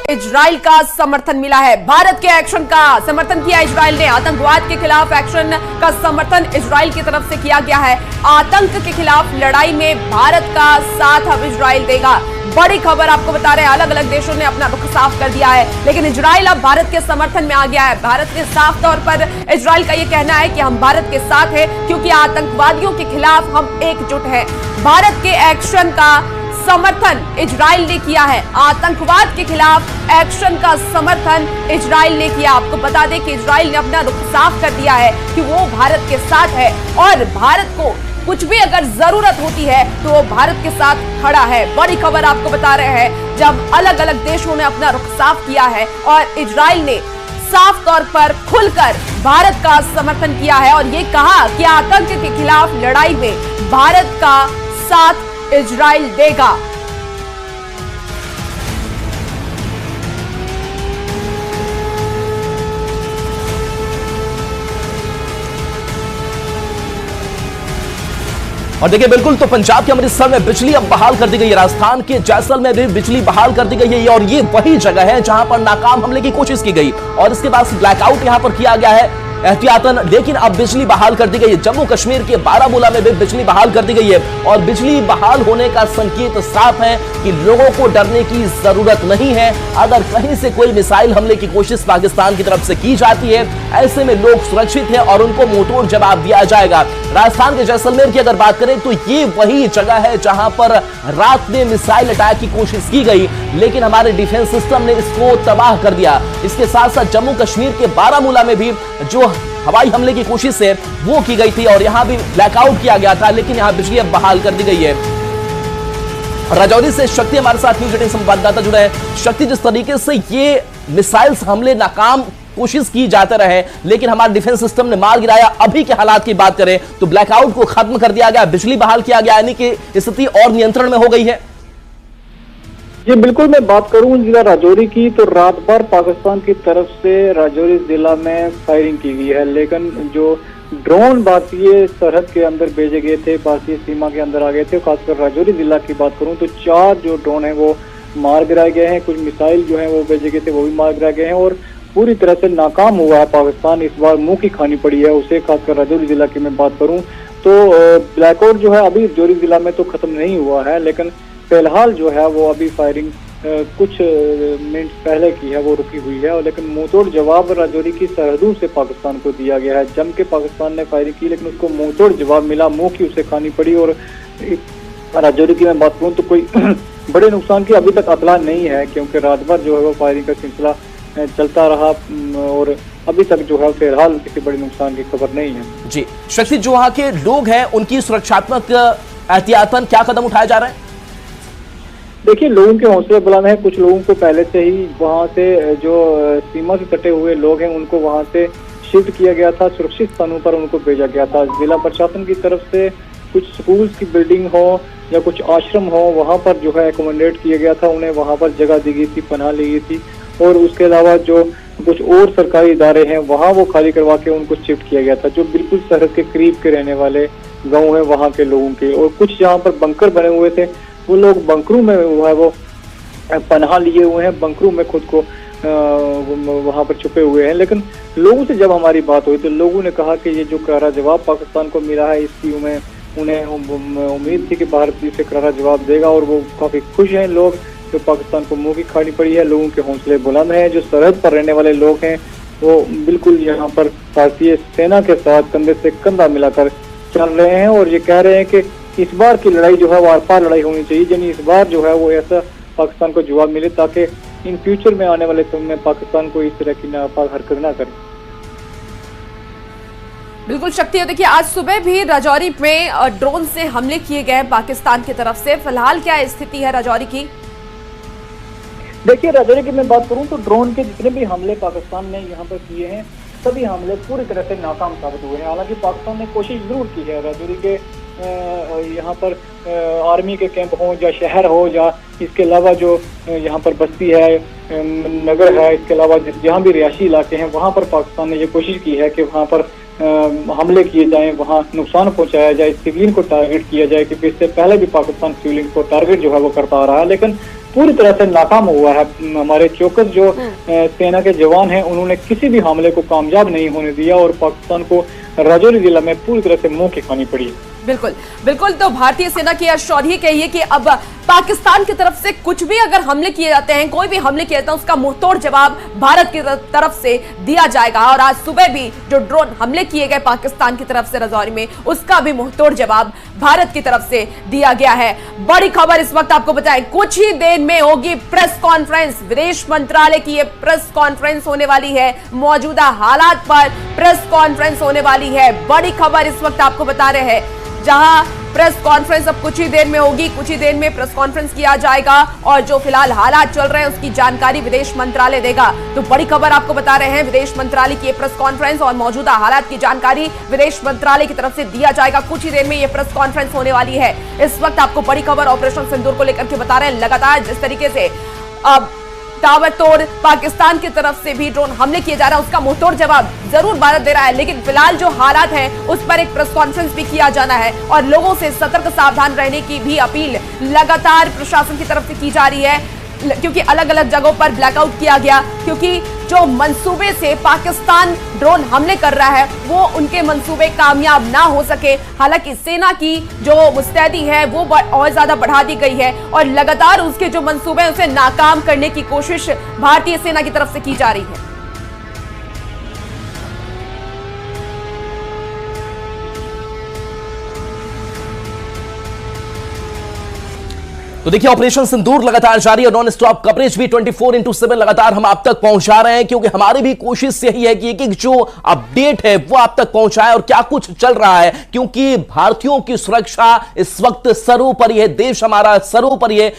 Israel का समर्थन मिला है। भारत के एक्शन का समर्थन किया इजराइल ने। आतंकवाद के खिलाफ एक्शन का समर्थन इजराइल की तरफ से किया गया है। आतंक के खिलाफ लड़ाई में भारत का साथ अब इजराइल देगा। बड़ी खबर आपको बता रहे हैं, अलग अलग देशों ने अपना रुख साफ कर दिया है, लेकिन इजराइल अब भारत के समर्थन में आ गया है। भारत के साफ तौर पर इजराइल का यह कहना है कि हम भारत के साथ हैं क्योंकि आतंकवादियों के खिलाफ हम एकजुट हैं। भारत के एक्शन का समर्थन इजराइल ने किया है। आतंकवाद के खिलाफ एक्शन का समर्थन इजराइल ने किया। आपको बता दें कि इजराइल ने अपना रुख साफ कर दिया है कि वो भारत के साथ है और भारत को कुछ भी अगर जरूरत होती है तो वो भारत के साथ खड़ा है। बड़ी खबर आपको बता रहे हैं, जब अलग अलग देशों ने अपना रुख साफ किया है और इजराइल ने साफ तौर पर खुलकर भारत का समर्थन किया है और ये कहा कि आतंक के खिलाफ लड़ाई में भारत का साथ इजराइल देगा। और देखिए बिल्कुल, तो पंजाब के अमृतसर में बिजली अब बहाल कर दी गई है। राजस्थान के जैसलमेर में भी बिजली बहाल कर दी गई है और ये वही जगह है जहां पर नाकाम हमले की कोशिश की गई और इसके बाद ब्लैकआउट यहां पर किया गया है एहतियातन, लेकिन अब बिजली बहाल कर दी गई है। जम्मू कश्मीर के बारामूला में भी बिजली बहाल कर दी गई है और बिजली बहाल होने का संकेत साफ है कि लोगों को डरने की जरूरत नहीं है। अगर कहीं से कोई मिसाइल हमले की कोशिश पाकिस्तान की तरफ से की जाती है, ऐसे में लोग सुरक्षित हैं और उनको मुंहतोड़ जवाब दिया जाएगा। राजस्थान के जैसलमेर की अगर बात करें तो ये वही जगह है जहां पर रात में मिसाइल अटैक की कोशिश की गई, लेकिन हमारे डिफेंस सिस्टम ने इसको तबाह कर दिया। इसके साथ साथ जम्मू कश्मीर के बारामूला में भी जो हवाई हमले की कोशिश है वो की गई थी और यहां भी ब्लैकआउट किया गया था, लेकिन यहां बिजली अब बहाल कर दी गई है। राजौरी से शक्ति हमारे साथ न्यूज 18 संवाददाता जुड़े हैं। शक्ति, जिस तरीके से ये मिसाइल्स हमले नाकाम कोशिश की जाते रहे लेकिन हमारे डिफेंस सिस्टम ने मार गिराया, अभी के हालात की बात करें तो ब्लैकआउट को खत्म कर दिया गया, बिजली बहाल किया गया, यानी कि स्थिति और नियंत्रण में हो गई है। जी बिल्कुल, मैं बात करूं जिला राजौरी की तो रात भर पाकिस्तान की तरफ से राजौरी जिला में फायरिंग की गई है, लेकिन जो ड्रोन भारतीय सरहद के अंदर भेजे गए थे, भारतीय सीमा के अंदर आ गए थे, खासकर राजौरी जिला की बात करूं तो 4 जो ड्रोन है वो मार गिराए गए हैं। कुछ मिसाइल जो है वो भेजे गए थे वो भी मार गिराए गए हैं और पूरी तरह से नाकाम हुआ है पाकिस्तान। इस बार मुंह की खानी पड़ी है उसे, खासकर राजौरी जिला की मैं बात करूं तो ब्लैकआउट जो है अभी राजौरी जिला में तो खत्म नहीं हुआ है, लेकिन फिलहाल जो है वो अभी फायरिंग कुछ मिनट पहले की है वो रुकी हुई है, और लेकिन मुंहतोड़ जवाब राजौरी की सरहदों से पाकिस्तान को दिया गया है। जम के पाकिस्तान ने फायरिंग की लेकिन उसको मुंहतोड़ जवाब मिला, मुंह की उसे खानी पड़ी। और राजौरी की मैं बात करूँ तो कोई बड़े नुकसान की अभी तक अतला नहीं है, क्योंकि रात भर जो है वो फायरिंग का सिलसिला चलता रहा और अभी तक जो है फिलहाल किसी बड़े नुकसान की खबर नहीं है। जी शक्ति, जो वहां के लोग हैं उनकी सुरक्षात्मक एहतियातन क्या कदम उठाए जा रहे हैं? देखिए, लोगों के हौसले बुलंद हैं। कुछ लोगों को पहले से ही वहां से जो सीमा से सटे हुए लोग हैं उनको वहां से शिफ्ट किया गया था, सुरक्षित स्थानों पर उनको भेजा गया था। जिला प्रशासन की तरफ से कुछ स्कूल्स की बिल्डिंग हो या कुछ आश्रम हो वहां पर जो है एकोमोडेट किया गया था, उन्हें वहां पर जगह दी गई थी, पनाह ली गई थी। और उसके अलावा जो कुछ और सरकारी इदारे हैं वहाँ वो खाली करवा के उनको शिफ्ट किया गया था, जो बिल्कुल सरहद के करीब के रहने वाले गाँव हैं वहाँ के लोगों के। और कुछ जहाँ पर बंकर बने हुए थे वो लोग बंकरों में वो है वो पनाह लिए हुए हैं, बंकरों में खुद को वहाँ पर छुपे हुए हैं। लेकिन लोगों से जब हमारी बात हुई तो लोगों ने कहा कि ये जो करारा जवाब पाकिस्तान को मिला है इसकी उन्हें उम्मीद थी कि भारत इसे करारा जवाब देगा और वो काफ़ी खुश हैं लोग। जो पाकिस्तान को मुंह की खानी पड़ी है, लोगों के हौसले बुलंद हैं। जो सरहद पर रहने वाले लोग हैं वो बिल्कुल यहाँ पर भारतीय सेना के साथ कंधे से कंधा मिलाकर चल रहे हैं और ये कह रहे हैं कि इस बार की लड़ाई जो है वो आर पार लड़ाई होनी चाहिए, यानी इस बार जो है वो ऐसा पाकिस्तान को जवाब मिले ताकि इन फ्यूचर में आने वाले समय में पाकिस्तान को इस तरह की नापाक हरकत ना करे। बिल्कुल शक्ति है। देखिए, आज सुबह भी राजौरी में ड्रोन से हमले किए गए पाकिस्तान की तरफ से। फिलहाल क्या स्थिति है राजौरी की? देखिए, राजौरी की मैं बात करूं तो ड्रोन के जितने भी हमले पाकिस्तान ने यहाँ पर किए हैं सभी हमले पूरी तरह से नाकाम साबित हुए हैं। हालांकि पाकिस्तान ने कोशिश जरूर की है राजौरी के यहाँ पर आर्मी के कैंप हो या शहर हो या इसके अलावा जो यहाँ पर बस्ती है, नगर है, इसके अलावा जहाँ भी रिहायशी इलाके हैं वहाँ पर पाकिस्तान ने ये कोशिश की है कि वहाँ पर हमले किए जाएं, वहाँ नुकसान पहुँचाया जाए, सिविलियन को टारगेट किया जाए, क्योंकि इससे पहले भी पाकिस्तान सिविलियन को टारगेट जो है वो करता आ रहा है। लेकिन पूरी तरह से नाकाम हुआ है। हमारे चौकस जो सेना के जवान हैं उन्होंने किसी भी हमले को कामयाब नहीं होने दिया और पाकिस्तान को राजौरी जिला में पूरी तरह से मुंह की खानी पड़ी। बिल्कुल बिल्कुल। तो भारतीय सेना की यह शौर्य कहिए कि अब पाकिस्तान की तरफ से कुछ भी अगर हमले किए जाते हैं, कोई भी हमले किए जाते हैं, उसका मुंहतोड़ जवाब भारत की तरफ से दिया जाएगा। और आज सुबह भी जो ड्रोन हमले किए गए पाकिस्तान की तरफ से राजौरी में, उसका भी मुंहतोड़ जवाब भारत की तरफ से दिया गया है। बड़ी खबर इस वक्त आपको बताएं, कुछ ही देर में होगी प्रेस कॉन्फ्रेंस। विदेश मंत्रालय की यह प्रेस कॉन्फ्रेंस होने वाली है, मौजूदा हालात पर प्रेस कॉन्फ्रेंस होने वाली है। बड़ी खबर इस वक्त आपको बता रहे हैं, जहां प्रेस कॉन्फ्रेंस अब कुछ ही देर में होगी, कुछ ही देर में प्रेस कॉन्फ्रेंस किया जाएगा और जो फिलहाल हालात चल रहे हैं उसकी जानकारी विदेश मंत्रालय देगा। तो बड़ी खबर आपको बता रहे हैं, विदेश मंत्रालय की प्रेस कॉन्फ्रेंस और मौजूदा हालात की जानकारी विदेश मंत्रालय की तरफ से दिया जाएगा। कुछ ही देर में यह प्रेस कॉन्फ्रेंस होने वाली है। इस वक्त आपको बड़ी खबर ऑपरेशन सिंदूर को लेकर के बता रहे हैं। लगातार जिस तरीके से अब ताबड़तोड़ पाकिस्तान की तरफ से भी ड्रोन हमले किए जा रहे हैं, उसका मुंहतोड़ जवाब जरूर भारत दे रहा है, लेकिन फिलहाल जो हालात हैं उस पर एक प्रेस कॉन्फ्रेंस भी किया जाना है और लोगों से सतर्क सावधान रहने की भी अपील लगातार प्रशासन की तरफ से की जा रही है, क्योंकि अलग अलग जगहों पर ब्लैकआउट किया गया, क्योंकि जो मंसूबे से पाकिस्तान ड्रोन हमले कर रहा है वो उनके मंसूबे कामयाब ना हो सके। हालांकि सेना की जो मुस्तैदी है वो और ज्यादा बढ़ा दी गई है और लगातार उसके जो मंसूबे हैं उसे नाकाम करने की कोशिश भारतीय सेना की तरफ से की जा रही है। तो देखिए, ऑपरेशन सिंदूर लगातार जारी है, नॉन स्टॉप कवरेज भी 24/7 लगातार हम आप तक पहुंचा रहे हैं, क्योंकि हमारी भी कोशिश यही है कि एक जो अपडेट है वो आप तक पहुंचाए और क्या कुछ चल रहा है, क्योंकि भारतीयों की सुरक्षा इस वक्त सर्वोपरि है, देश हमारा सर्वोपरि है।